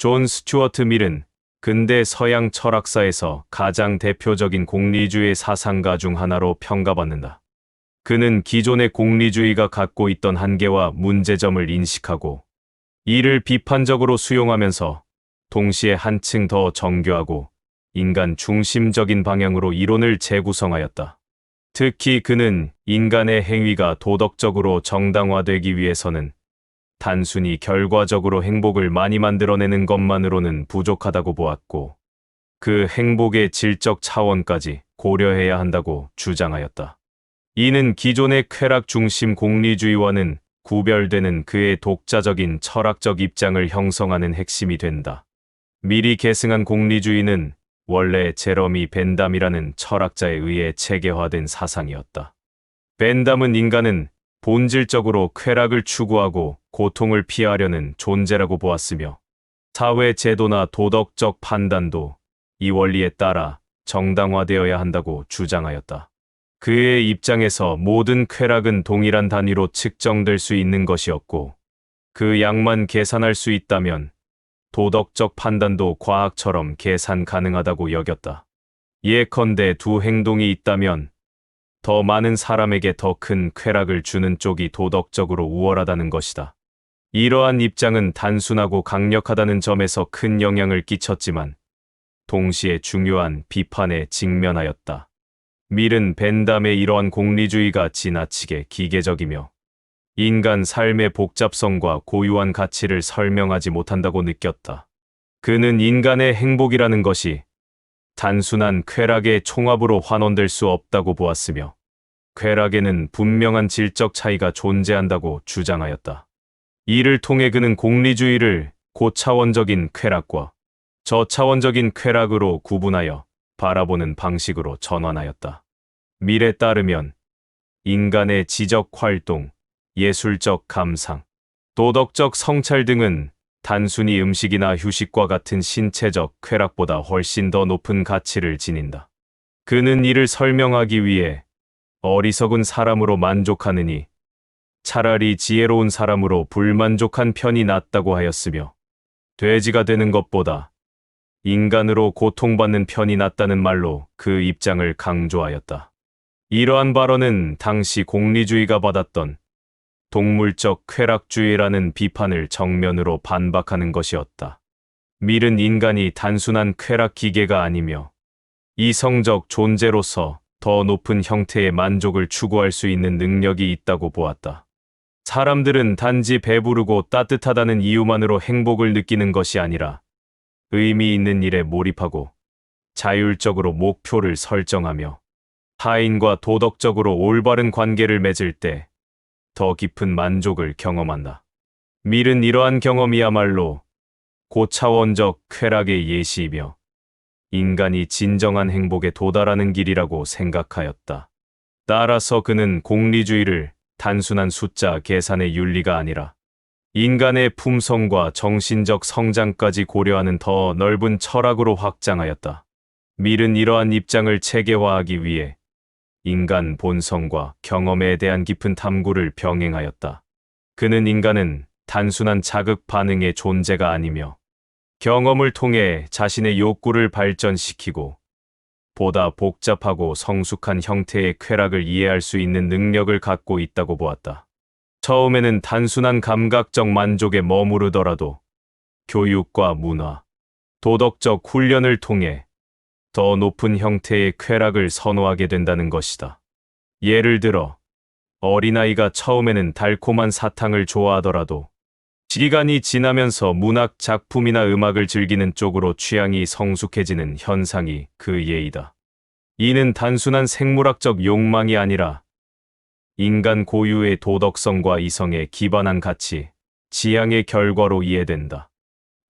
존 스튜어트 밀은 근대 서양 철학사에서 가장 대표적인 공리주의 사상가 중 하나로 평가받는다. 그는 기존의 공리주의가 갖고 있던 한계와 문제점을 인식하고 이를 비판적으로 수용하면서 동시에 한층 더 정교하고 인간 중심적인 방향으로 이론을 재구성하였다. 특히 그는 인간의 행위가 도덕적으로 정당화되기 위해서는 단순히 결과적으로 행복을 많이 만들어내는 것만으로는 부족하다고 보았고, 그 행복의 질적 차원까지 고려해야 한다고 주장하였다. 이는 기존의 쾌락 중심 공리주의와는 구별되는 그의 독자적인 철학적 입장을 형성하는 핵심이 된다. 미리 계승한 공리주의는 원래 제러미 벤담이라는 철학자에 의해 체계화된 사상이었다. 벤담은 인간은 본질적으로 쾌락을 추구하고 고통을 피하려는 존재라고 보았으며, 사회 제도나 도덕적 판단도 이 원리에 따라 정당화되어야 한다고 주장하였다. 그의 입장에서 모든 쾌락은 동일한 단위로 측정될 수 있는 것이었고, 그 양만 계산할 수 있다면 도덕적 판단도 과학처럼 계산 가능하다고 여겼다. 예컨대 두 행동이 있다면 더 많은 사람에게 더 큰 쾌락을 주는 쪽이 도덕적으로 우월하다는 것이다. 이러한 입장은 단순하고 강력하다는 점에서 큰 영향을 끼쳤지만 동시에 중요한 비판에 직면하였다. 밀은 벤담의 이러한 공리주의가 지나치게 기계적이며 인간 삶의 복잡성과 고유한 가치를 설명하지 못한다고 느꼈다. 그는 인간의 행복이라는 것이 단순한 쾌락의 총합으로 환원될 수 없다고 보았으며, 쾌락에는 분명한 질적 차이가 존재한다고 주장하였다. 이를 통해 그는 공리주의를 고차원적인 쾌락과 저차원적인 쾌락으로 구분하여 바라보는 방식으로 전환하였다. 밀에 따르면 인간의 지적 활동, 예술적 감상, 도덕적 성찰 등은 단순히 음식이나 휴식과 같은 신체적 쾌락보다 훨씬 더 높은 가치를 지닌다. 그는 이를 설명하기 위해 어리석은 사람으로 만족하느니 차라리 지혜로운 사람으로 불만족한 편이 낫다고 하였으며, 돼지가 되는 것보다 인간으로 고통받는 편이 낫다는 말로 그 입장을 강조하였다. 이러한 발언은 당시 공리주의가 받았던 동물적 쾌락주의라는 비판을 정면으로 반박하는 것이었다. 밀은 인간이 단순한 쾌락 기계가 아니며 이성적 존재로서 더 높은 형태의 만족을 추구할 수 있는 능력이 있다고 보았다. 사람들은 단지 배부르고 따뜻하다는 이유만으로 행복을 느끼는 것이 아니라 의미 있는 일에 몰입하고 자율적으로 목표를 설정하며 타인과 도덕적으로 올바른 관계를 맺을 때 더 깊은 만족을 경험한다. 밀은 이러한 경험이야말로 고차원적 쾌락의 예시이며 인간이 진정한 행복에 도달하는 길이라고 생각하였다. 따라서 그는 공리주의를 단순한 숫자 계산의 윤리가 아니라 인간의 품성과 정신적 성장까지 고려하는 더 넓은 철학으로 확장하였다. 밀은 이러한 입장을 체계화하기 위해 인간 본성과 경험에 대한 깊은 탐구를 병행하였다. 그는 인간은 단순한 자극 반응의 존재가 아니며 경험을 통해 자신의 욕구를 발전시키고 보다 복잡하고 성숙한 형태의 쾌락을 이해할 수 있는 능력을 갖고 있다고 보았다. 처음에는 단순한 감각적 만족에 머무르더라도 교육과 문화, 도덕적 훈련을 통해 더 높은 형태의 쾌락을 선호하게 된다는 것이다. 예를 들어 어린아이가 처음에는 달콤한 사탕을 좋아하더라도 시간이 지나면서 문학 작품이나 음악을 즐기는 쪽으로 취향이 성숙해지는 현상이 그 예이다. 이는 단순한 생물학적 욕망이 아니라 인간 고유의 도덕성과 이성에 기반한 가치, 지향의 결과로 이해된다.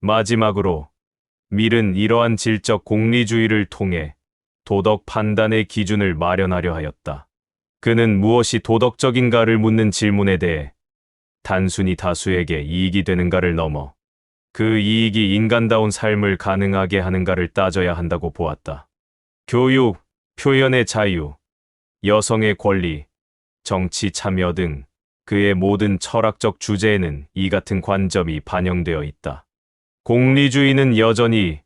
마지막으로 밀은 이러한 질적 공리주의를 통해 도덕 판단의 기준을 마련하려 하였다. 그는 무엇이 도덕적인가를 묻는 질문에 대해 단순히 다수에게 이익이 되는가를 넘어 그 이익이 인간다운 삶을 가능하게 하는가를 따져야 한다고 보았다. 교육, 표현의 자유, 여성의 권리, 정치 참여 등 그의 모든 철학적 주제에는 이 같은 관점이 반영되어 있다. 공리주의는 여전히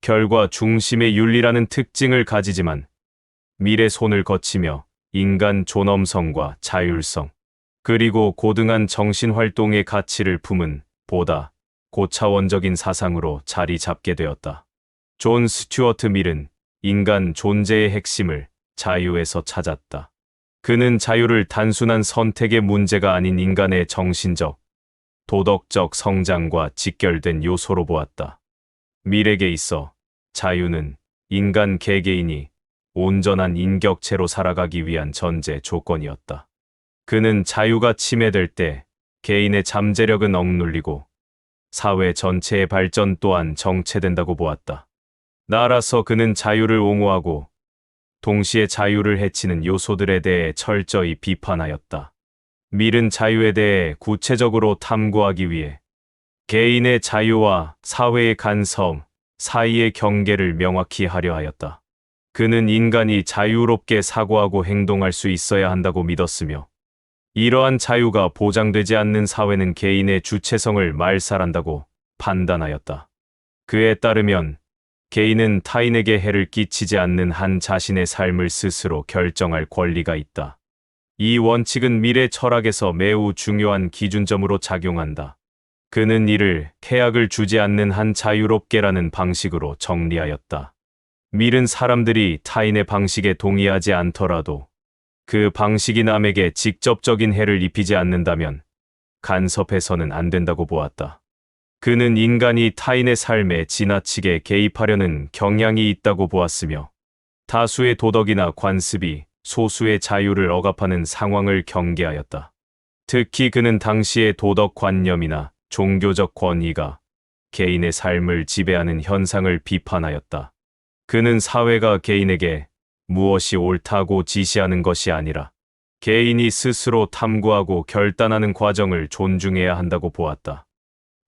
결과 중심의 윤리라는 특징을 가지지만 밀의 손을 거치며 인간 존엄성과 자율성, 그리고 고등한 정신활동의 가치를 품은 보다 고차원적인 사상으로 자리 잡게 되었다. 존 스튜어트 밀은 인간 존재의 핵심을 자유에서 찾았다. 그는 자유를 단순한 선택의 문제가 아닌 인간의 정신적, 도덕적 성장과 직결된 요소로 보았다. 밀에게 있어 자유는 인간 개개인이 온전한 인격체로 살아가기 위한 전제 조건이었다. 그는 자유가 침해될 때 개인의 잠재력은 억눌리고 사회 전체의 발전 또한 정체된다고 보았다. 따라서 그는 자유를 옹호하고 동시에 자유를 해치는 요소들에 대해 철저히 비판하였다. 밀은 자유에 대해 구체적으로 탐구하기 위해 개인의 자유와 사회의 간섭 사이의 경계를 명확히 하려 하였다. 그는 인간이 자유롭게 사고하고 행동할 수 있어야 한다고 믿었으며 이러한 자유가 보장되지 않는 사회는 개인의 주체성을 말살한다고 판단하였다. 그에 따르면 개인은 타인에게 해를 끼치지 않는 한 자신의 삶을 스스로 결정할 권리가 있다. 이 원칙은 밀의 철학에서 매우 중요한 기준점으로 작용한다. 그는 이를 해악을 주지 않는 한 자유롭게라는 방식으로 정리하였다. 밀은 사람들이 타인의 방식에 동의하지 않더라도 그 방식이 남에게 직접적인 해를 입히지 않는다면 간섭해서는 안 된다고 보았다. 그는 인간이 타인의 삶에 지나치게 개입하려는 경향이 있다고 보았으며 다수의 도덕이나 관습이 소수의 자유를 억압하는 상황을 경계하였다. 특히 그는 당시의 도덕관념이나 종교적 권위가 개인의 삶을 지배하는 현상을 비판하였다. 그는 사회가 개인에게 무엇이 옳다고 지시하는 것이 아니라 개인이 스스로 탐구하고 결단하는 과정을 존중해야 한다고 보았다.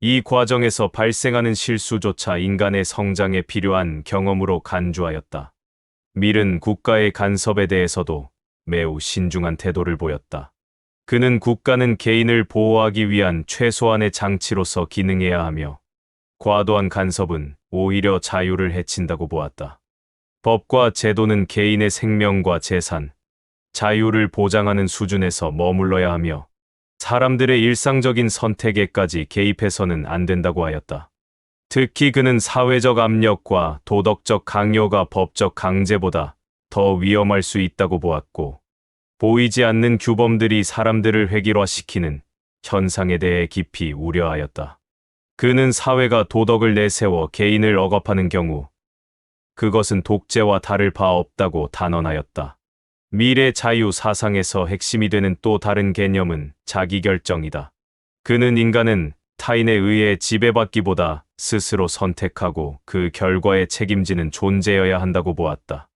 이 과정에서 발생하는 실수조차 인간의 성장에 필요한 경험으로 간주하였다. 밀은 국가의 간섭에 대해서도 매우 신중한 태도를 보였다. 그는 국가는 개인을 보호하기 위한 최소한의 장치로서 기능해야 하며 과도한 간섭은 오히려 자유를 해친다고 보았다. 법과 제도는 개인의 생명과 재산, 자유를 보장하는 수준에서 머물러야 하며 사람들의 일상적인 선택에까지 개입해서는 안 된다고 하였다. 특히 그는 사회적 압력과 도덕적 강요가 법적 강제보다 더 위험할 수 있다고 보았고, 보이지 않는 규범들이 사람들을 획일화시키는 현상에 대해 깊이 우려하였다. 그는 사회가 도덕을 내세워 개인을 억압하는 경우 그것은 독재와 다를 바 없다고 단언하였다. 밀의 자유 사상에서 핵심이 되는 또 다른 개념은 자기결정이다. 그는 인간은 타인에 의해 지배받기보다 스스로 선택하고 그 결과에 책임지는 존재여야 한다고 보았다.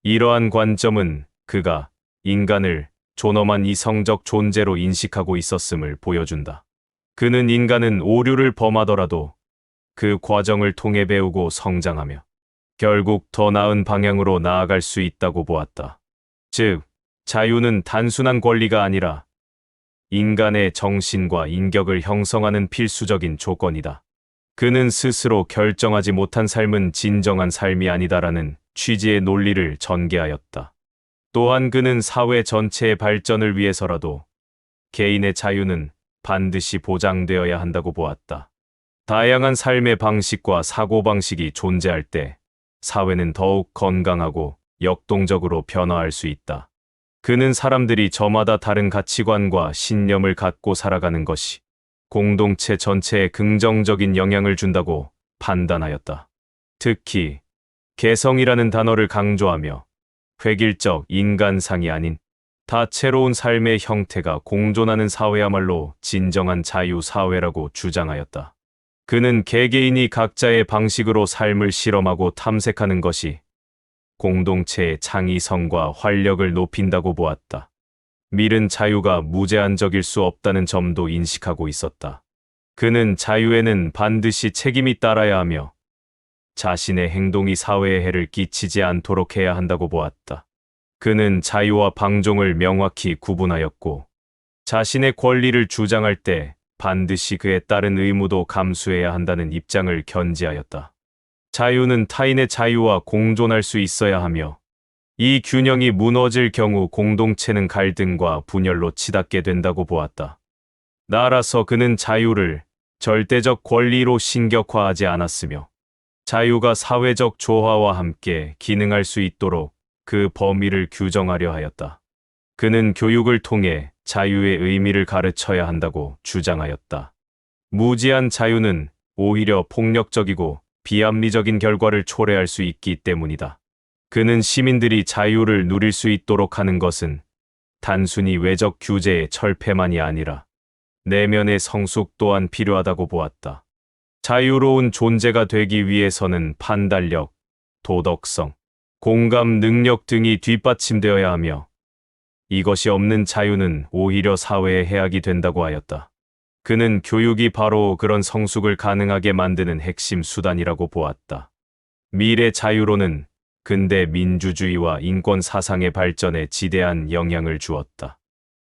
이러한 관점은 그가 인간을 존엄한 이성적 존재로 인식하고 있었음을 보여준다. 그는 인간은 오류를 범하더라도 그 과정을 통해 배우고 성장하며 결국 더 나은 방향으로 나아갈 수 있다고 보았다. 즉, 자유는 단순한 권리가 아니라 인간의 정신과 인격을 형성하는 필수적인 조건이다. 그는 스스로 결정하지 못한 삶은 진정한 삶이 아니다라는 취지의 논리를 전개하였다. 또한 그는 사회 전체의 발전을 위해서라도 개인의 자유는 반드시 보장되어야 한다고 보았다. 다양한 삶의 방식과 사고방식이 존재할 때 사회는 더욱 건강하고 역동적으로 변화할 수 있다. 그는 사람들이 저마다 다른 가치관과 신념을 갖고 살아가는 것이 공동체 전체에 긍정적인 영향을 준다고 판단하였다. 특히 개성이라는 단어를 강조하며 획일적 인간상이 아닌 다채로운 삶의 형태가 공존하는 사회야말로 진정한 자유사회라고 주장하였다. 그는 개개인이 각자의 방식으로 삶을 실험하고 탐색하는 것이 공동체의 창의성과 활력을 높인다고 보았다. 밀은 자유가 무제한적일 수 없다는 점도 인식하고 있었다. 그는 자유에는 반드시 책임이 따라야 하며 자신의 행동이 사회에 해를 끼치지 않도록 해야 한다고 보았다. 그는 자유와 방종을 명확히 구분하였고 자신의 권리를 주장할 때 반드시 그에 따른 의무도 감수해야 한다는 입장을 견지하였다. 자유는 타인의 자유와 공존할 수 있어야 하며 이 균형이 무너질 경우 공동체는 갈등과 분열로 치닫게 된다고 보았다. 나라서 그는 자유를 절대적 권리로 신격화하지 않았으며 자유가 사회적 조화와 함께 기능할 수 있도록 그 범위를 규정하려 하였다. 그는 교육을 통해 자유의 의미를 가르쳐야 한다고 주장하였다. 무지한 자유는 오히려 폭력적이고 비합리적인 결과를 초래할 수 있기 때문이다. 그는 시민들이 자유를 누릴 수 있도록 하는 것은 단순히 외적 규제의 철폐만이 아니라 내면의 성숙 또한 필요하다고 보았다. 자유로운 존재가 되기 위해서는 판단력, 도덕성, 공감 능력 등이 뒷받침되어야 하며 이것이 없는 자유는 오히려 사회에 해악이 된다고 하였다. 그는 교육이 바로 그런 성숙을 가능하게 만드는 핵심 수단이라고 보았다. 미래 자유로는 근대 민주주의와 인권 사상의 발전에 지대한 영향을 주었다.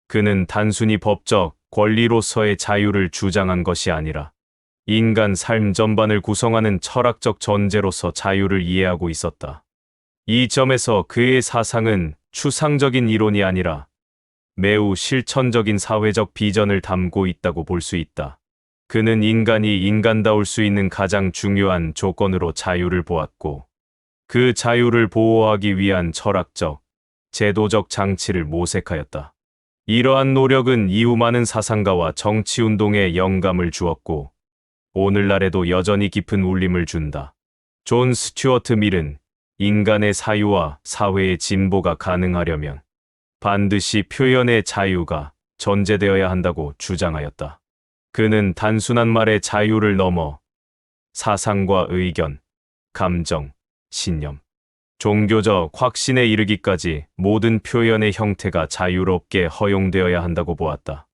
그는 단순히 법적 권리로서의 자유를 주장한 것이 아니라 인간 삶 전반을 구성하는 철학적 전제로서 자유를 이해하고 있었다. 이 점에서 그의 사상은 추상적인 이론이 아니라 매우 실천적인 사회적 비전을 담고 있다고 볼 수 있다. 그는 인간이 인간다울 수 있는 가장 중요한 조건으로 자유를 보았고 그 자유를 보호하기 위한 철학적, 제도적 장치를 모색하였다. 이러한 노력은 이후 많은 사상가와 정치운동에 영감을 주었고 오늘날에도 여전히 깊은 울림을 준다. 존 스튜어트 밀은 인간의 사유와 사회의 진보가 가능하려면 반드시 표현의 자유가 전제되어야 한다고 주장하였다. 그는 단순한 말의 자유를 넘어 사상과 의견, 감정, 신념, 종교적 확신에 이르기까지 모든 표현의 형태가 자유롭게 허용되어야 한다고 보았다.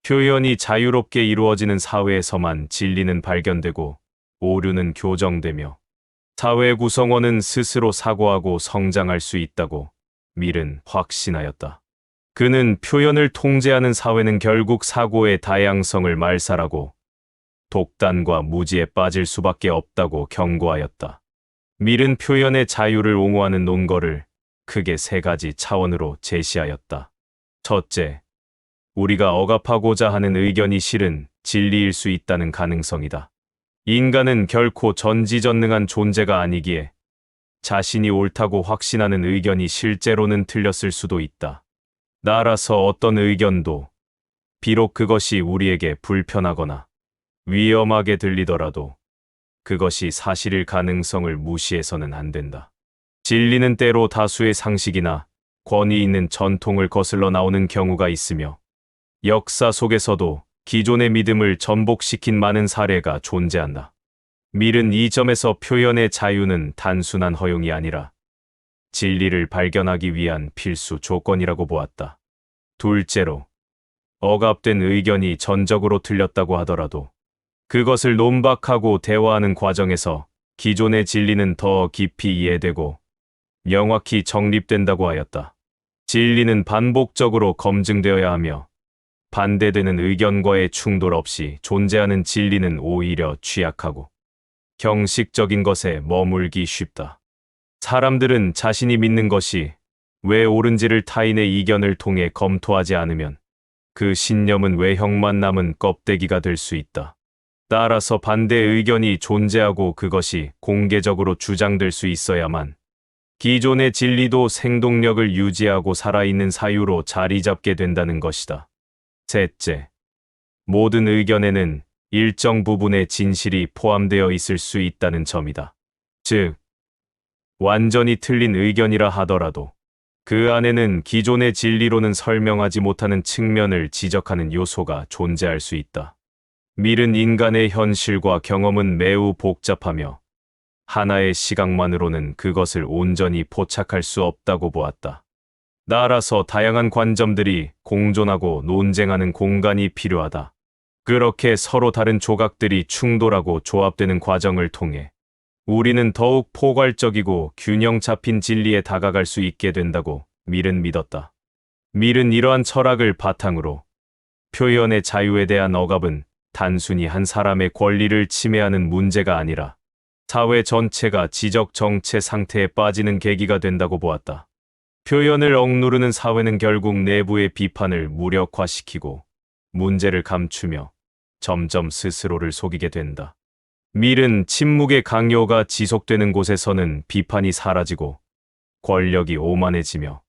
표현이 자유롭게 이루어지는 사회에서만 진리는 발견되고 오류는 교정되며 사회 구성원은 스스로 사고하고 성장할 수 있다고 밀은 확신하였다. 그는 표현을 통제하는 사회는 결국 사고의 다양성을 말살하고 독단과 무지에 빠질 수밖에 없다고 경고하였다. 밀은 표현의 자유를 옹호하는 논거를 크게 세 가지 차원으로 제시하였다. 첫째, 우리가 억압하고자 하는 의견이 실은 진리일 수 있다는 가능성이다. 인간은 결코 전지전능한 존재가 아니기에 자신이 옳다고 확신하는 의견이 실제로는 틀렸을 수도 있다. 따라서 어떤 의견도 비록 그것이 우리에게 불편하거나 위험하게 들리더라도 그것이 사실일 가능성을 무시해서는 안 된다. 진리는 때로 다수의 상식이나 권위 있는 전통을 거슬러 나오는 경우가 있으며 역사 속에서도 기존의 믿음을 전복시킨 많은 사례가 존재한다. 밀은 이 점에서 표현의 자유는 단순한 허용이 아니라 진리를 발견하기 위한 필수 조건이라고 보았다. 둘째로, 억압된 의견이 전적으로 틀렸다고 하더라도 그것을 논박하고 대화하는 과정에서 기존의 진리는 더 깊이 이해되고 명확히 정립된다고 하였다. 진리는 반복적으로 검증되어야 하며 반대되는 의견과의 충돌 없이 존재하는 진리는 오히려 취약하고 형식적인 것에 머물기 쉽다. 사람들은 자신이 믿는 것이 왜 옳은지를 타인의 이견을 통해 검토하지 않으면 그 신념은 외형만 남은 껍데기가 될 수 있다. 따라서 반대 의견이 존재하고 그것이 공개적으로 주장될 수 있어야만 기존의 진리도 생동력을 유지하고 살아있는 사유로 자리 잡게 된다는 것이다. 셋째, 모든 의견에는 일정 부분의 진실이 포함되어 있을 수 있다는 점이다. 즉, 완전히 틀린 의견이라 하더라도 그 안에는 기존의 진리로는 설명하지 못하는 측면을 지적하는 요소가 존재할 수 있다. 밀은 인간의 현실과 경험은 매우 복잡하며 하나의 시각만으로는 그것을 온전히 포착할 수 없다고 보았다. 따라서 다양한 관점들이 공존하고 논쟁하는 공간이 필요하다. 그렇게 서로 다른 조각들이 충돌하고 조합되는 과정을 통해 우리는 더욱 포괄적이고 균형 잡힌 진리에 다가갈 수 있게 된다고 밀은 믿었다. 밀은 이러한 철학을 바탕으로 표현의 자유에 대한 억압은 단순히 한 사람의 권리를 침해하는 문제가 아니라 사회 전체가 지적 정체 상태에 빠지는 계기가 된다고 보았다. 표현을 억누르는 사회는 결국 내부의 비판을 무력화시키고 문제를 감추며 점점 스스로를 속이게 된다. 밀은 침묵의 강요가 지속되는 곳에서는 비판이 사라지고 권력이 오만해지며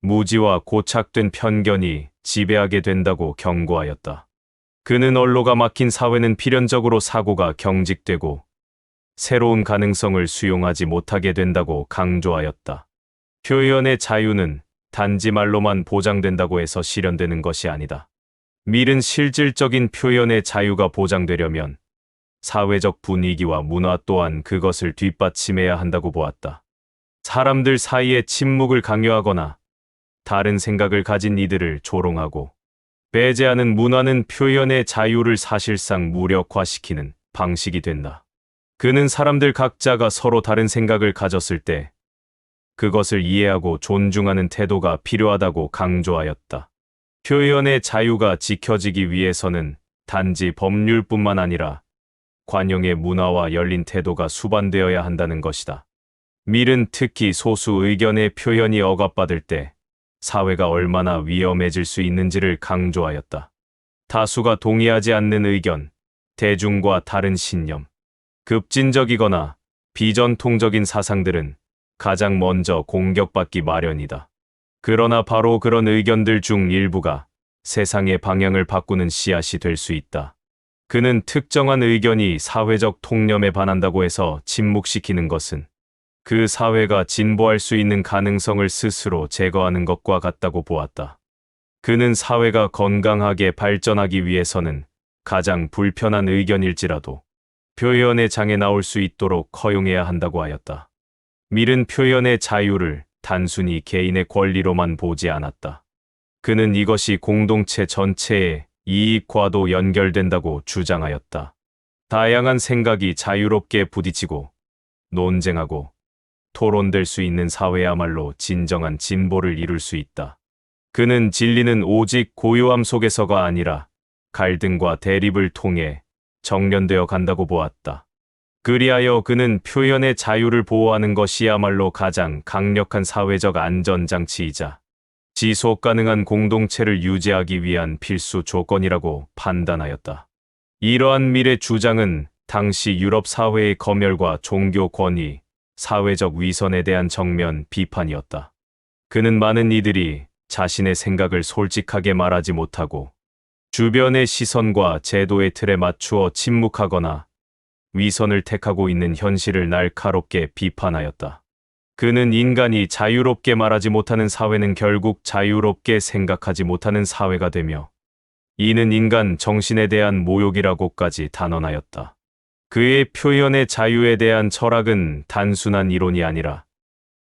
무지와 고착된 편견이 지배하게 된다고 경고하였다. 그는 언로가 막힌 사회는 필연적으로 사고가 경직되고 새로운 가능성을 수용하지 못하게 된다고 강조하였다. 표현의 자유는 단지 말로만 보장된다고 해서 실현되는 것이 아니다. 밀은 실질적인 표현의 자유가 보장되려면 사회적 분위기와 문화 또한 그것을 뒷받침해야 한다고 보았다. 사람들 사이에 침묵을 강요하거나 다른 생각을 가진 이들을 조롱하고 배제하는 문화는 표현의 자유를 사실상 무력화시키는 방식이 된다. 그는 사람들 각자가 서로 다른 생각을 가졌을 때 그것을 이해하고 존중하는 태도가 필요하다고 강조하였다. 표현의 자유가 지켜지기 위해서는 단지 법률뿐만 아니라 관용의 문화와 열린 태도가 수반되어야 한다는 것이다. 밀은 특히 소수 의견의 표현이 억압받을 때 사회가 얼마나 위험해질 수 있는지를 강조하였다. 다수가 동의하지 않는 의견, 대중과 다른 신념, 급진적이거나 비전통적인 사상들은 가장 먼저 공격받기 마련이다. 그러나 바로 그런 의견들 중 일부가 세상의 방향을 바꾸는 씨앗이 될 수 있다. 그는 특정한 의견이 사회적 통념에 반한다고 해서 침묵시키는 것은 그 사회가 진보할 수 있는 가능성을 스스로 제거하는 것과 같다고 보았다. 그는 사회가 건강하게 발전하기 위해서는 가장 불편한 의견일지라도 표현의 장에 나올 수 있도록 허용해야 한다고 하였다. 밀은 표현의 자유를 단순히 개인의 권리로만 보지 않았다. 그는 이것이 공동체 전체의 이익과도 연결된다고 주장하였다. 다양한 생각이 자유롭게 부딪히고 논쟁하고 토론될 수 있는 사회야말로 진정한 진보를 이룰 수 있다. 그는 진리는 오직 고요함 속에서가 아니라 갈등과 대립을 통해 정련되어 간다고 보았다. 그리하여 그는 표현의 자유를 보호하는 것이야말로 가장 강력한 사회적 안전장치이자 지속 가능한 공동체를 유지하기 위한 필수 조건이라고 판단하였다. 이러한 밀의 주장은 당시 유럽 사회의 검열과 종교 권위, 사회적 위선에 대한 정면 비판이었다. 그는 많은 이들이 자신의 생각을 솔직하게 말하지 못하고 주변의 시선과 제도의 틀에 맞추어 침묵하거나 위선을 택하고 있는 현실을 날카롭게 비판하였다. 그는 인간이 자유롭게 말하지 못하는 사회는 결국 자유롭게 생각하지 못하는 사회가 되며 이는 인간 정신에 대한 모욕이라고까지 단언하였다. 그의 표현의 자유에 대한 철학은 단순한 이론이 아니라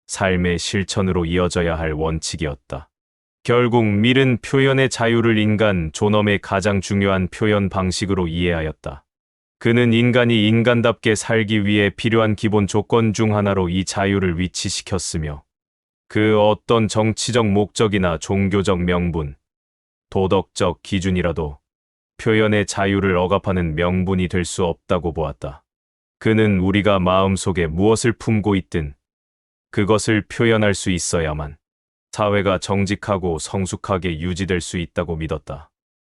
삶의 실천으로 이어져야 할 원칙이었다. 결국 밀은 표현의 자유를 인간 존엄의 가장 중요한 표현 방식으로 이해하였다. 그는 인간이 인간답게 살기 위해 필요한 기본 조건 중 하나로 이 자유를 위치시켰으며 그 어떤 정치적 목적이나 종교적 명분, 도덕적 기준이라도 표현의 자유를 억압하는 명분이 될 수 없다고 보았다. 그는 우리가 마음속에 무엇을 품고 있든 그것을 표현할 수 있어야만 사회가 정직하고 성숙하게 유지될 수 있다고 믿었다.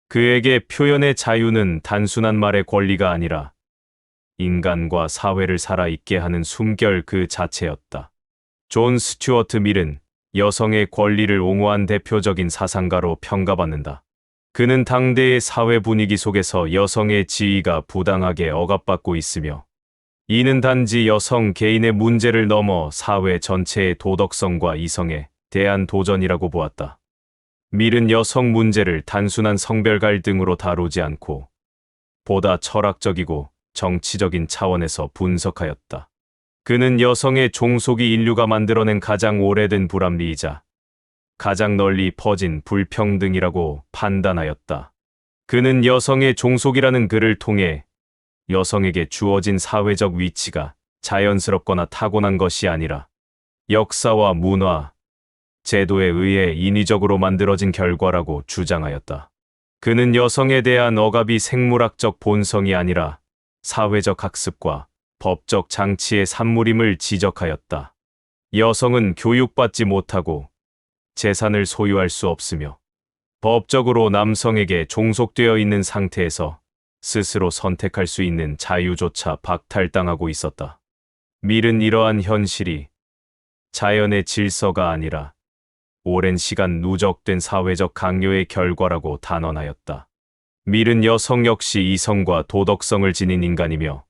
그에게 표현의 자유는 단순한 말의 권리가 아니라 인간과 사회를 살아있게 하는 숨결 그 자체였다. 존 스튜어트 밀은 여성의 권리를 옹호한 대표적인 사상가로 평가받는다. 그는 당대의 사회 분위기 속에서 여성의 지위가 부당하게 억압받고 있으며 이는 단지 여성 개인의 문제를 넘어 사회 전체의 도덕성과 이성에 대한 도전이라고 보았다. 밀은 여성 문제를 단순한 성별 갈등으로 다루지 않고 보다 철학적이고 정치적인 차원에서 분석하였다. 그는 여성의 종속이 인류가 만들어낸 가장 오래된 불합리이자 가장 널리 퍼진 불평등이라고 판단하였다. 그는 여성의 종속이라는 글을 통해 여성에게 주어진 사회적 위치가 자연스럽거나 타고난 것이 아니라 역사와 문화, 제도에 의해 인위적으로 만들어진 결과라고 주장하였다. 그는 여성에 대한 억압이 생물학적 본성이 아니라 사회적 학습과 법적 장치의 산물임을 지적하였다. 여성은 교육받지 못하고 재산을 소유할 수 없으며 법적으로 남성에게 종속되어 있는 상태에서 스스로 선택할 수 있는 자유조차 박탈당하고 있었다. 밀은 이러한 현실이 자연의 질서가 아니라 오랜 시간 누적된 사회적 강요의 결과라고 단언하였다. 밀은 여성 역시 이성과 도덕성을 지닌 인간이며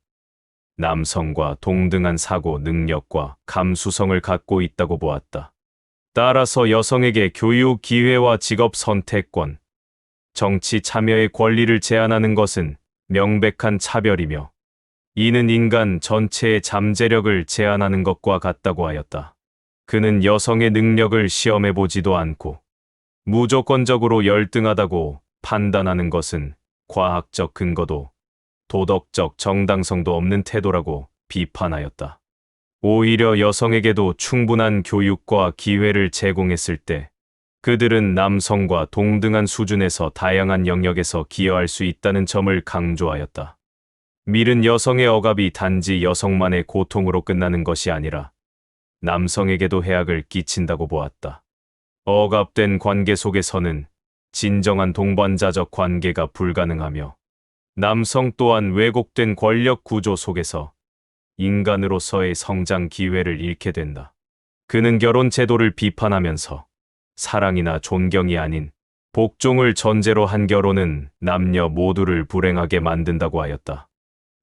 남성과 동등한 사고 능력과 감수성을 갖고 있다고 보았다. 따라서 여성에게 교육 기회와 직업 선택권, 정치 참여의 권리를 제한하는 것은 명백한 차별이며 이는 인간 전체의 잠재력을 제한하는 것과 같다고 하였다. 그는 여성의 능력을 시험해 보지도 않고 무조건적으로 열등하다고 판단하는 것은 과학적 근거도 도덕적 정당성도 없는 태도라고 비판하였다. 오히려 여성에게도 충분한 교육과 기회를 제공했을 때 그들은 남성과 동등한 수준에서 다양한 영역에서 기여할 수 있다는 점을 강조하였다. 밀은 여성의 억압이 단지 여성만의 고통으로 끝나는 것이 아니라 남성에게도 해악을 끼친다고 보았다. 억압된 관계 속에서는 진정한 동반자적 관계가 불가능하며 남성 또한 왜곡된 권력 구조 속에서 인간으로서의 성장 기회를 잃게 된다. 그는 결혼 제도를 비판하면서 사랑이나 존경이 아닌 복종을 전제로 한 결혼은 남녀 모두를 불행하게 만든다고 하였다.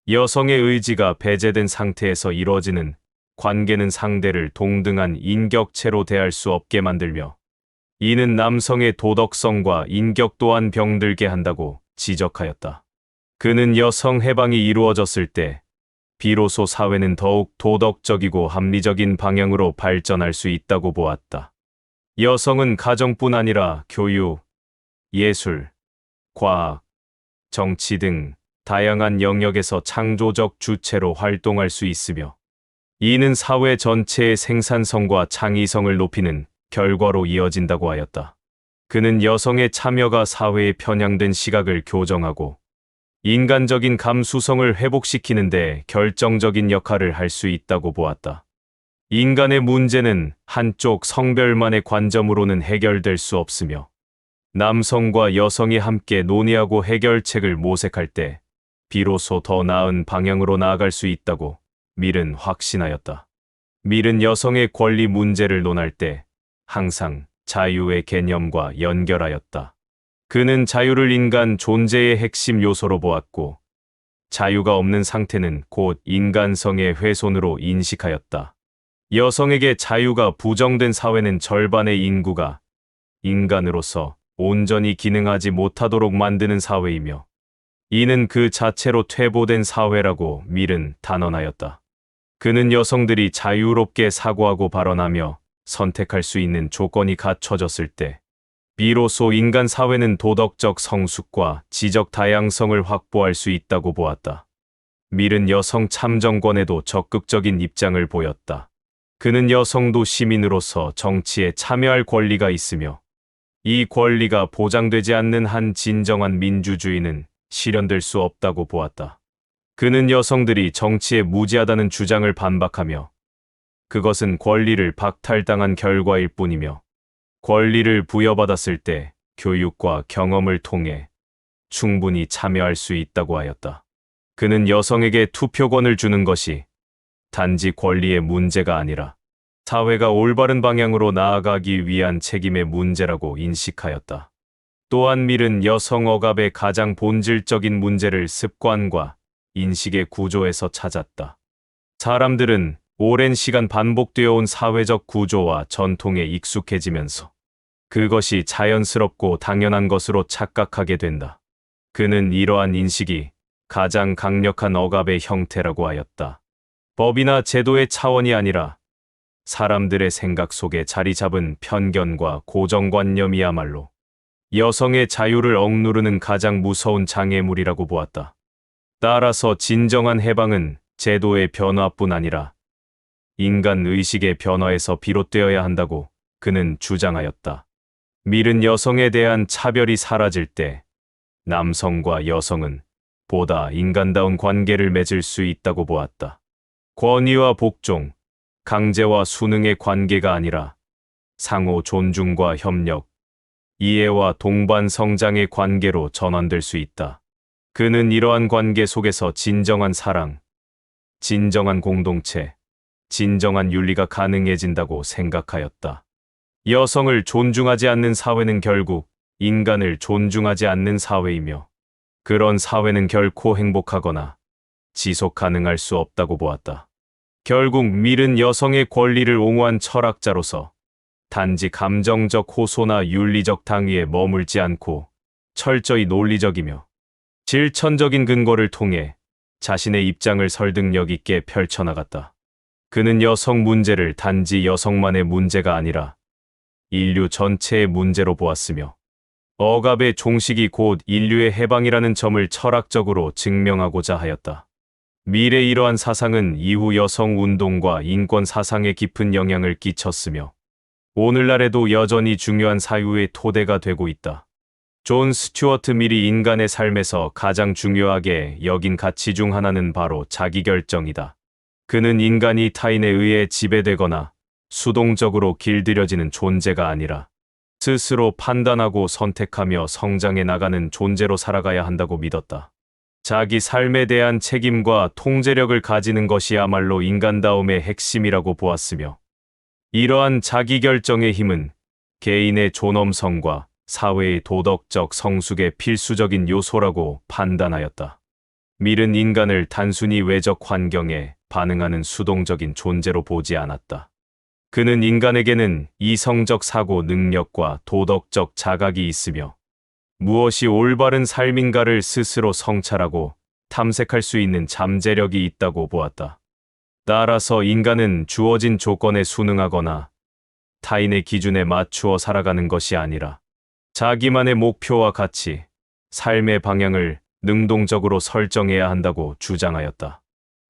여성의 의지가 배제된 상태에서 이루어지는 관계는 상대를 동등한 인격체로 대할 수 없게 만들며 이는 남성의 도덕성과 인격 또한 병들게 한다고 지적하였다. 그는 여성 해방이 이루어졌을 때 비로소 사회는 더욱 도덕적이고 합리적인 방향으로 발전할 수 있다고 보았다. 여성은 가정뿐 아니라 교육, 예술, 과학, 정치 등 다양한 영역에서 창조적 주체로 활동할 수 있으며 이는 사회 전체의 생산성과 창의성을 높이는 결과로 이어진다고 하였다. 그는 여성의 참여가 사회에 편향된 시각을 교정하고 인간적인 감수성을 회복시키는 데 결정적인 역할을 할 수 있다고 보았다. 인간의 문제는 한쪽 성별만의 관점으로는 해결될 수 없으며 남성과 여성이 함께 논의하고 해결책을 모색할 때 비로소 더 나은 방향으로 나아갈 수 있다고 밀은 확신하였다. 밀은 여성의 권리 문제를 논할 때 항상 자유의 개념과 연결하였다. 그는 자유를 인간 존재의 핵심 요소로 보았고 자유가 없는 상태는 곧 인간성의 훼손으로 인식하였다. 여성에게 자유가 부정된 사회는 절반의 인구가 인간으로서 온전히 기능하지 못하도록 만드는 사회이며 이는 그 자체로 퇴보된 사회라고 밀은 단언하였다. 그는 여성들이 자유롭게 사고하고 발언하며 선택할 수 있는 조건이 갖춰졌을 때 비로소 인간 사회는 도덕적 성숙과 지적 다양성을 확보할 수 있다고 보았다. 밀은 여성 참정권에도 적극적인 입장을 보였다. 그는 여성도 시민으로서 정치에 참여할 권리가 있으며 이 권리가 보장되지 않는 한 진정한 민주주의는 실현될 수 없다고 보았다. 그는 여성들이 정치에 무지하다는 주장을 반박하며 그것은 권리를 박탈당한 결과일 뿐이며 권리를 부여받았을 때 교육과 경험을 통해 충분히 참여할 수 있다고 하였다. 그는 여성에게 투표권을 주는 것이 단지 권리의 문제가 아니라 사회가 올바른 방향으로 나아가기 위한 책임의 문제라고 인식하였다. 또한 밀은 여성 억압의 가장 본질적인 문제를 습관과 인식의 구조에서 찾았다. 사람들은 오랜 시간 반복되어 온 사회적 구조와 전통에 익숙해지면서 그것이 자연스럽고 당연한 것으로 착각하게 된다. 그는 이러한 인식이 가장 강력한 억압의 형태라고 하였다. 법이나 제도의 차원이 아니라 사람들의 생각 속에 자리 잡은 편견과 고정관념이야말로 여성의 자유를 억누르는 가장 무서운 장애물이라고 보았다. 따라서 진정한 해방은 제도의 변화뿐 아니라 인간 의식의 변화에서 비롯되어야 한다고 그는 주장하였다. 밀은 여성에 대한 차별이 사라질 때 남성과 여성은 보다 인간다운 관계를 맺을 수 있다고 보았다. 권위와 복종, 강제와 순응의 관계가 아니라 상호 존중과 협력, 이해와 동반 성장의 관계로 전환될 수 있다. 그는 이러한 관계 속에서 진정한 사랑, 진정한 공동체, 진정한 윤리가 가능해진다고 생각하였다. 여성을 존중하지 않는 사회는 결국 인간을 존중하지 않는 사회이며 그런 사회는 결코 행복하거나 지속 가능할 수 없다고 보았다. 결국 밀은 여성의 권리를 옹호한 철학자로서 단지 감정적 호소나 윤리적 당위에 머물지 않고 철저히 논리적이며 실천적인 근거를 통해 자신의 입장을 설득력 있게 펼쳐나갔다. 그는 여성 문제를 단지 여성만의 문제가 아니라 인류 전체의 문제로 보았으며 억압의 종식이 곧 인류의 해방이라는 점을 철학적으로 증명하고자 하였다. 밀의 이러한 사상은 이후 여성 운동과 인권 사상에 깊은 영향을 끼쳤으며 오늘날에도 여전히 중요한 사유의 토대가 되고 있다. 존 스튜어트 밀이 인간의 삶에서 가장 중요하게 여긴 가치 중 하나는 바로 자기결정이다. 그는 인간이 타인에 의해 지배되거나 수동적으로 길들여지는 존재가 아니라 스스로 판단하고 선택하며 성장해 나가는 존재로 살아가야 한다고 믿었다. 자기 삶에 대한 책임과 통제력을 가지는 것이야말로 인간다움의 핵심이라고 보았으며 이러한 자기결정의 힘은 개인의 존엄성과 사회의 도덕적 성숙의 필수적인 요소라고 판단하였다. 밀은 인간을 단순히 외적 환경에 반응하는 수동적인 존재로 보지 않았다. 그는 인간에게는 이성적 사고 능력과 도덕적 자각이 있으며 무엇이 올바른 삶인가를 스스로 성찰하고 탐색할 수 있는 잠재력이 있다고 보았다. 따라서 인간은 주어진 조건에 순응하거나 타인의 기준에 맞추어 살아가는 것이 아니라 자기만의 목표와 가치, 삶의 방향을 능동적으로 설정해야 한다고 주장하였다.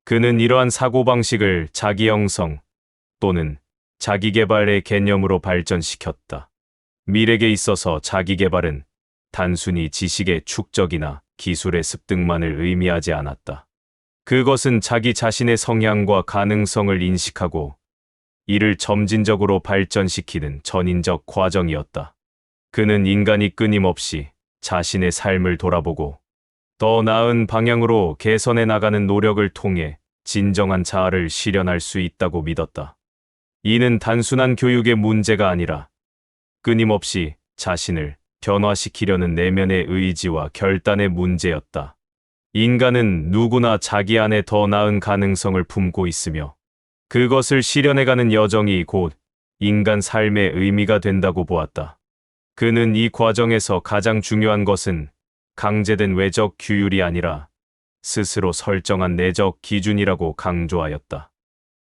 그는 이러한 사고방식을 자기 형성 또는 자기개발의 개념으로 발전시켰다. 밀에게 있어서 자기개발은 단순히 지식의 축적이나 기술의 습득만을 의미하지 않았다. 그것은 자기 자신의 성향과 가능성을 인식하고 이를 점진적으로 발전시키는 전인적 과정이었다. 그는 인간이 끊임없이 자신의 삶을 돌아보고 더 나은 방향으로 개선해 나가는 노력을 통해 진정한 자아를 실현할 수 있다고 믿었다. 이는 단순한 교육의 문제가 아니라 끊임없이 자신을 변화시키려는 내면의 의지와 결단의 문제였다. 인간은 누구나 자기 안에 더 나은 가능성을 품고 있으며 그것을 실현해가는 여정이 곧 인간 삶의 의미가 된다고 보았다. 그는 이 과정에서 가장 중요한 것은 강제된 외적 규율이 아니라 스스로 설정한 내적 기준이라고 강조하였다.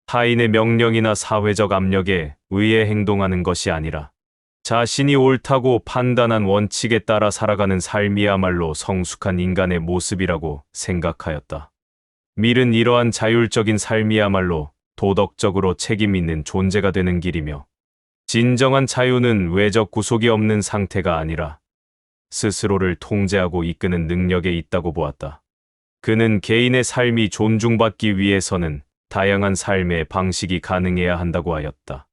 타인의 명령이나 사회적 압력에 의해 행동하는 것이 아니라 자신이 옳다고 판단한 원칙에 따라 살아가는 삶이야말로 성숙한 인간의 모습이라고 생각하였다. 밀은 이러한 자율적인 삶이야말로 도덕적으로 책임 있는 존재가 되는 길이며 진정한 자유는 외적 구속이 없는 상태가 아니라 스스로를 통제하고 이끄는 능력에 있다고 보았다. 그는 개인의 삶이 존중받기 위해서는 다양한 삶의 방식이 가능해야 한다고 하였다.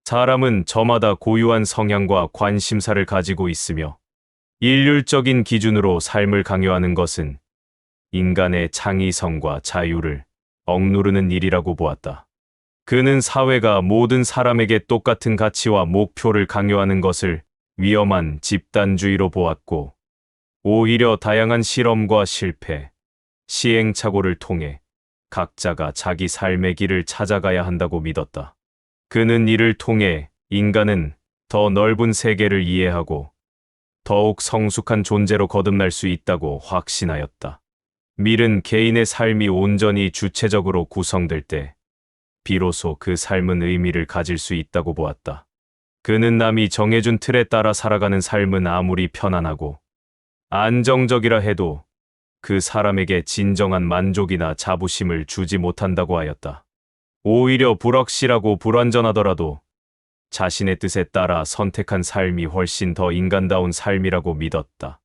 사람은 저마다 고유한 성향과 관심사를 가지고 있으며 일률적인 기준으로 삶을 강요하는 것은 인간의 창의성과 자유를 억누르는 일이라고 보았다. 그는 사회가 모든 사람에게 똑같은 가치와 목표를 강요하는 것을 위험한 집단주의로 보았고 오히려 다양한 실험과 실패, 시행착오를 통해 각자가 자기 삶의 길을 찾아가야 한다고 믿었다. 그는 이를 통해 인간은 더 넓은 세계를 이해하고 더욱 성숙한 존재로 거듭날 수 있다고 확신하였다. 밀은 개인의 삶이 온전히 주체적으로 구성될 때 비로소 그 삶은 의미를 가질 수 있다고 보았다. 그는 남이 정해준 틀에 따라 살아가는 삶은 아무리 편안하고 안정적이라 해도 그 사람에게 진정한 만족이나 자부심을 주지 못한다고 하였다. 오히려 불확실하고 불완전하더라도 자신의 뜻에 따라 선택한 삶이 훨씬 더 인간다운 삶이라고 믿었다.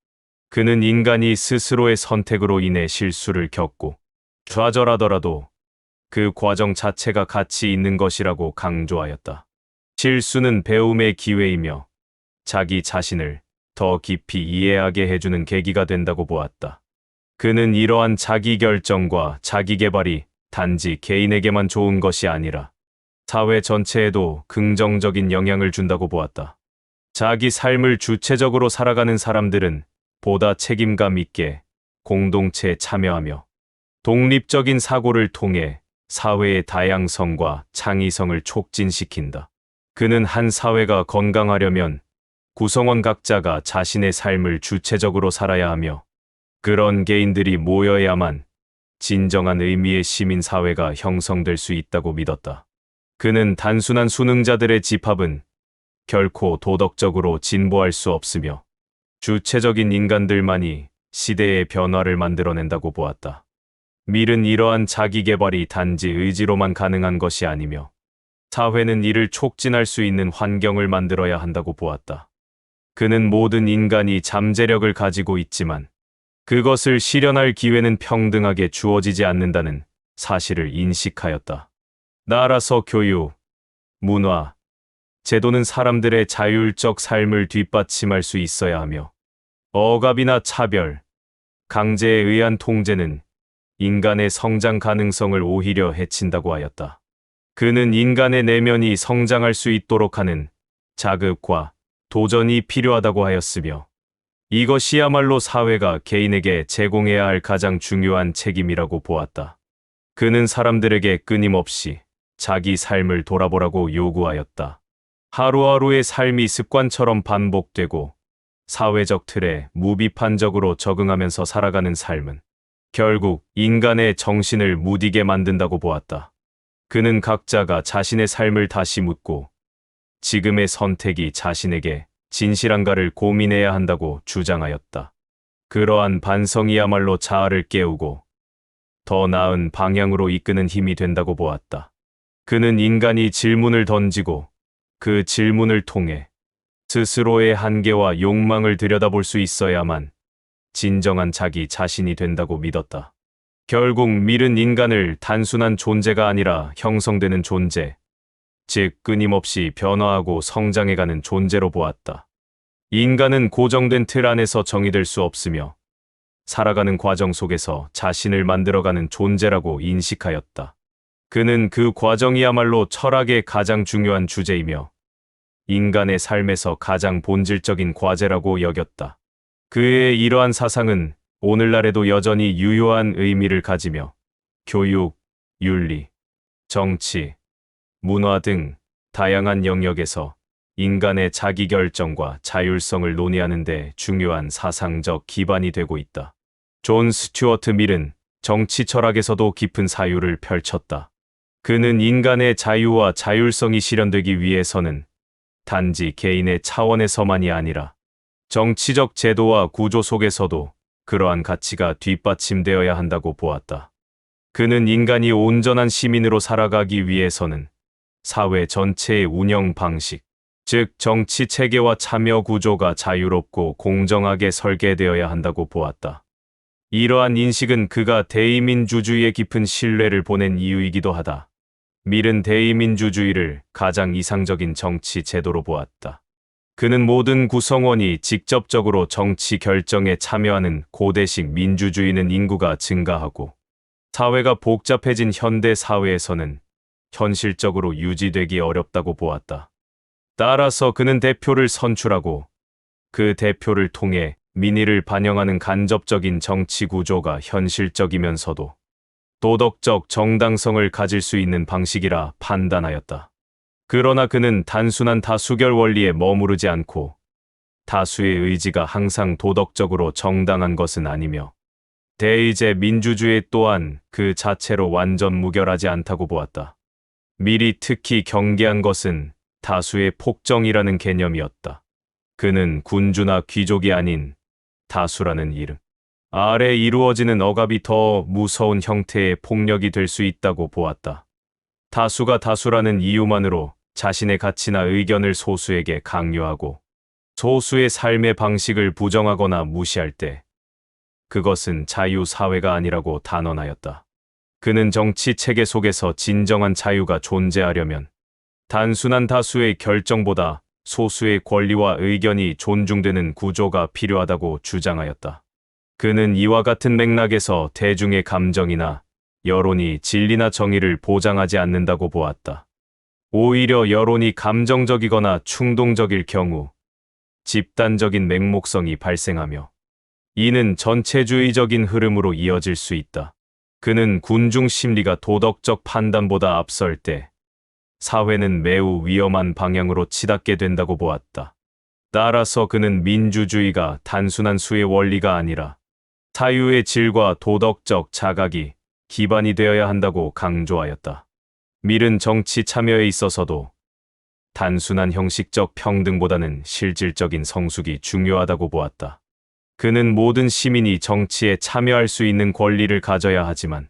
그는 인간이 스스로의 선택으로 인해 실수를 겪고 좌절하더라도 그 과정 자체가 가치 있는 것이라고 강조하였다. 실수는 배움의 기회이며 자기 자신을 더 깊이 이해하게 해주는 계기가 된다고 보았다. 그는 이러한 자기 결정과 자기 개발이 단지 개인에게만 좋은 것이 아니라 사회 전체에도 긍정적인 영향을 준다고 보았다. 자기 삶을 주체적으로 살아가는 사람들은 보다 책임감 있게 공동체에 참여하며 독립적인 사고를 통해 사회의 다양성과 창의성을 촉진시킨다. 그는 한 사회가 건강하려면 구성원 각자가 자신의 삶을 주체적으로 살아야 하며 그런 개인들이 모여야만 진정한 의미의 시민사회가 형성될 수 있다고 믿었다. 그는 단순한 수능자들의 집합은 결코 도덕적으로 진보할 수 없으며 주체적인 인간들만이 시대의 변화를 만들어낸다고 보았다. 밀은 이러한 자기 개발이 단지 의지로만 가능한 것이 아니며 사회는 이를 촉진할 수 있는 환경을 만들어야 한다고 보았다. 그는 모든 인간이 잠재력을 가지고 있지만 그것을 실현할 기회는 평등하게 주어지지 않는다는 사실을 인식하였다. 따라서 교육, 문화, 제도는 사람들의 자율적 삶을 뒷받침할 수 있어야 하며 억압이나 차별, 강제에 의한 통제는 인간의 성장 가능성을 오히려 해친다고 하였다. 그는 인간의 내면이 성장할 수 있도록 하는 자극과 도전이 필요하다고 하였으며 이것이야말로 사회가 개인에게 제공해야 할 가장 중요한 책임이라고 보았다. 그는 사람들에게 끊임없이 자기 삶을 돌아보라고 요구하였다. 하루하루의 삶이 습관처럼 반복되고 사회적 틀에 무비판적으로 적응하면서 살아가는 삶은 결국 인간의 정신을 무디게 만든다고 보았다. 그는 각자가 자신의 삶을 다시 묻고 지금의 선택이 자신에게 진실한가를 고민해야 한다고 주장하였다. 그러한 반성이야말로 자아를 깨우고 더 나은 방향으로 이끄는 힘이 된다고 보았다. 그는 인간이 질문을 던지고 그 질문을 통해 스스로의 한계와 욕망을 들여다볼 수 있어야만 진정한 자기 자신이 된다고 믿었다. 결국 밀은 인간을 단순한 존재가 아니라 형성되는 존재, 즉 끊임없이 변화하고 성장해가는 존재로 보았다. 인간은 고정된 틀 안에서 정의될 수 없으며 살아가는 과정 속에서 자신을 만들어가는 존재라고 인식하였다. 그는 그 과정이야말로 철학의 가장 중요한 주제이며 인간의 삶에서 가장 본질적인 과제라고 여겼다. 그의 이러한 사상은 오늘날에도 여전히 유효한 의미를 가지며 교육, 윤리, 정치, 문화 등 다양한 영역에서 인간의 자기결정과 자율성을 논의하는 데 중요한 사상적 기반이 되고 있다. 존 스튜어트 밀은 정치 철학에서도 깊은 사유를 펼쳤다. 그는 인간의 자유와 자율성이 실현되기 위해서는 단지 개인의 차원에서만이 아니라 정치적 제도와 구조 속에서도 그러한 가치가 뒷받침되어야 한다고 보았다. 그는 인간이 온전한 시민으로 살아가기 위해서는 사회 전체의 운영 방식, 즉 정치 체계와 참여 구조가 자유롭고 공정하게 설계되어야 한다고 보았다. 이러한 인식은 그가 대의민주주의에 깊은 신뢰를 보낸 이유이기도 하다. 밀은 대의민주주의를 가장 이상적인 정치 제도로 보았다. 그는 모든 구성원이 직접적으로 정치 결정에 참여하는 고대식 민주주의는 인구가 증가하고 사회가 복잡해진 현대 사회에서는 현실적으로 유지되기 어렵다고 보았다. 따라서 그는 대표를 선출하고 그 대표를 통해 민의를 반영하는 간접적인 정치 구조가 현실적이면서도 도덕적 정당성을 가질 수 있는 방식이라 판단하였다. 그러나 그는 단순한 다수결 원리에 머무르지 않고 다수의 의지가 항상 도덕적으로 정당한 것은 아니며 대의제 민주주의 또한 그 자체로 완전 무결하지 않다고 보았다. 밀이 특히 경계한 것은 다수의 폭정이라는 개념이었다. 그는 군주나 귀족이 아닌 다수라는 이름 아래 이루어지는 억압이 더 무서운 형태의 폭력이 될 수 있다고 보았다. 다수가 다수라는 이유만으로 자신의 가치나 의견을 소수에게 강요하고 소수의 삶의 방식을 부정하거나 무시할 때 그것은 자유사회가 아니라고 단언하였다. 그는 정치 체계 속에서 진정한 자유가 존재하려면 단순한 다수의 결정보다 소수의 권리와 의견이 존중되는 구조가 필요하다고 주장하였다. 그는 이와 같은 맥락에서 대중의 감정이나 여론이 진리나 정의를 보장하지 않는다고 보았다. 오히려 여론이 감정적이거나 충동적일 경우 집단적인 맹목성이 발생하며 이는 전체주의적인 흐름으로 이어질 수 있다. 그는 군중 심리가 도덕적 판단보다 앞설 때 사회는 매우 위험한 방향으로 치닫게 된다고 보았다. 따라서 그는 민주주의가 단순한 수의 원리가 아니라 사유의 질과 도덕적 자각이 기반이 되어야 한다고 강조하였다. 밀은 정치 참여에 있어서도 단순한 형식적 평등보다는 실질적인 성숙이 중요하다고 보았다. 그는 모든 시민이 정치에 참여할 수 있는 권리를 가져야 하지만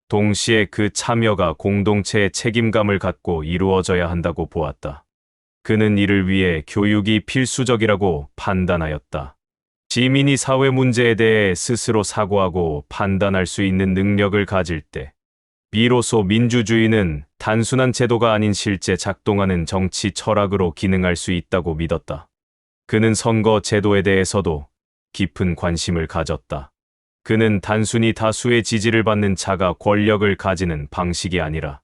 동시에 그 참여가 공동체의 책임감을 갖고 이루어져야 한다고 보았다. 그는 이를 위해 교육이 필수적이라고 판단하였다. 시민이 사회 문제에 대해 스스로 사고하고 판단할 수 있는 능력을 가질 때 비로소 민주주의는 단순한 제도가 아닌 실제 작동하는 정치 철학으로 기능할 수 있다고 믿었다. 그는 선거 제도에 대해서도 깊은 관심을 가졌다. 그는 단순히 다수의 지지를 받는 자가 권력을 가지는 방식이 아니라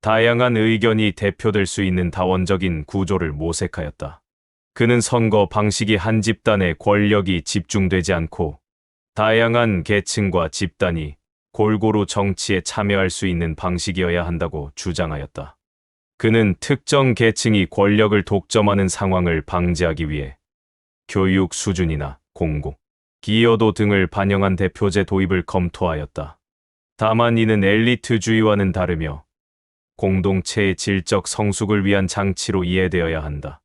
다양한 의견이 대표될 수 있는 다원적인 구조를 모색하였다. 그는 선거 방식이 한 집단의 권력이 집중되지 않고 다양한 계층과 집단이 골고루 정치에 참여할 수 있는 방식이어야 한다고 주장하였다. 그는 특정 계층이 권력을 독점하는 상황을 방지하기 위해 교육 수준이나 공공, 기여도 등을 반영한 대표제 도입을 검토하였다. 다만 이는 엘리트주의와는 다르며 공동체의 질적 성숙을 위한 장치로 이해되어야 한다.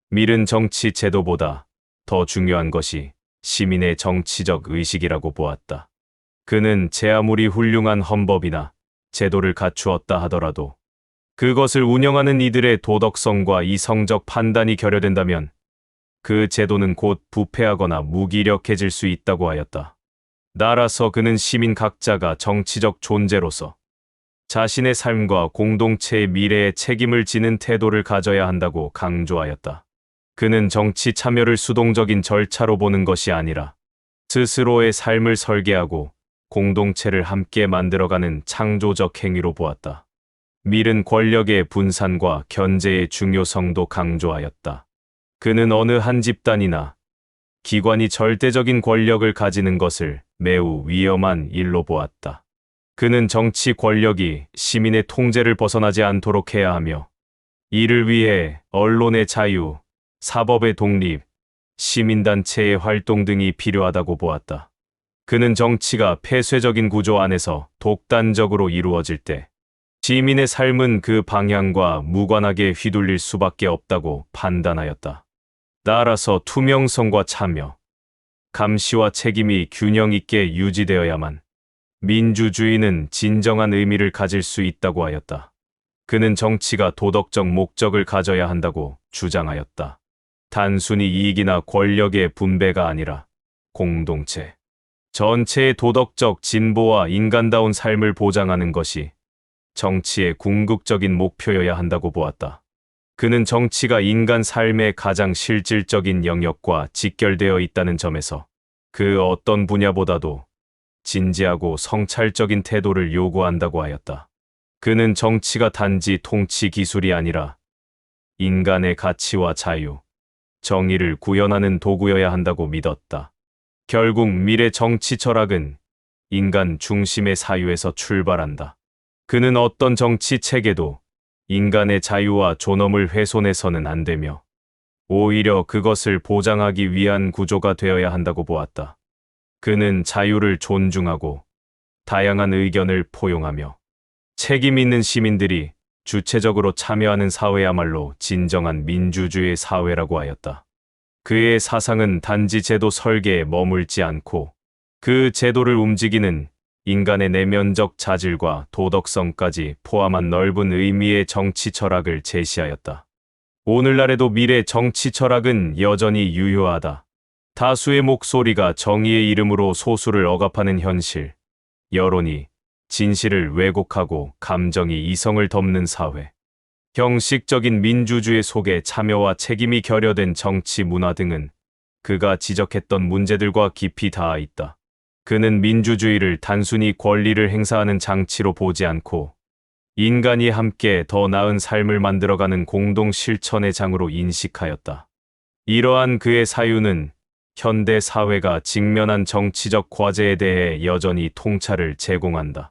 밀은 정치 제도보다 더 중요한 것이 시민의 정치적 의식이라고 보았다. 그는 제 아무리 훌륭한 헌법이나 제도를 갖추었다 하더라도 그것을 운영하는 이들의 도덕성과 이성적 판단이 결여된다면 그 제도는 곧 부패하거나 무기력해질 수 있다고 하였다. 따라서 그는 시민 각자가 정치적 존재로서 자신의 삶과 공동체의 미래에 책임을 지는 태도를 가져야 한다고 강조하였다. 그는 정치 참여를 수동적인 절차로 보는 것이 아니라 스스로의 삶을 설계하고 공동체를 함께 만들어가는 창조적 행위로 보았다. 밀은 권력의 분산과 견제의 중요성도 강조하였다. 그는 어느 한 집단이나 기관이 절대적인 권력을 가지는 것을 매우 위험한 일로 보았다. 그는 정치 권력이 시민의 통제를 벗어나지 않도록 해야 하며 이를 위해 언론의 자유, 사법의 독립, 시민단체의 활동 등이 필요하다고 보았다. 그는 정치가 폐쇄적인 구조 안에서 독단적으로 이루어질 때 시민의 삶은 그 방향과 무관하게 휘둘릴 수밖에 없다고 판단하였다. 따라서 투명성과 참여, 감시와 책임이 균형 있게 유지되어야만 민주주의는 진정한 의미를 가질 수 있다고 하였다. 그는 정치가 도덕적 목적을 가져야 한다고 주장하였다. 단순히 이익이나 권력의 분배가 아니라 공동체 전체의 도덕적 진보와 인간다운 삶을 보장하는 것이 정치의 궁극적인 목표여야 한다고 보았다. 그는 정치가 인간 삶의 가장 실질적인 영역과 직결되어 있다는 점에서 그 어떤 분야보다도 진지하고 성찰적인 태도를 요구한다고 하였다. 그는 정치가 단지 통치 기술이 아니라 인간의 가치와 자유, 정의를 구현하는 도구여야 한다고 믿었다. 결국 미래 정치 철학은 인간 중심의 사유에서 출발한다. 그는 어떤 정치 체계도 인간의 자유와 존엄을 훼손해서는 안 되며 오히려 그것을 보장하기 위한 구조가 되어야 한다고 보았다. 그는 자유를 존중하고 다양한 의견을 포용하며 책임 있는 시민들이 주체적으로 참여하는 사회야말로 진정한 민주주의 사회라고 하였다. 그의 사상은 단지 제도 설계에 머물지 않고 그 제도를 움직이는 인간의 내면적 자질과 도덕성까지 포함한 넓은 의미의 정치 철학을 제시하였다. 오늘날에도 미래 정치 철학은 여전히 유효하다. 다수의 목소리가 정의의 이름으로 소수를 억압하는 현실, 여론이 진실을 왜곡하고 감정이 이성을 덮는 사회, 형식적인 민주주의 속에 참여와 책임이 결여된 정치 문화 등은 그가 지적했던 문제들과 깊이 닿아 있다. 그는 민주주의를 단순히 권리를 행사하는 장치로 보지 않고 인간이 함께 더 나은 삶을 만들어가는 공동 실천의 장으로 인식하였다. 이러한 그의 사유는 현대 사회가 직면한 정치적 과제에 대해 여전히 통찰을 제공한다.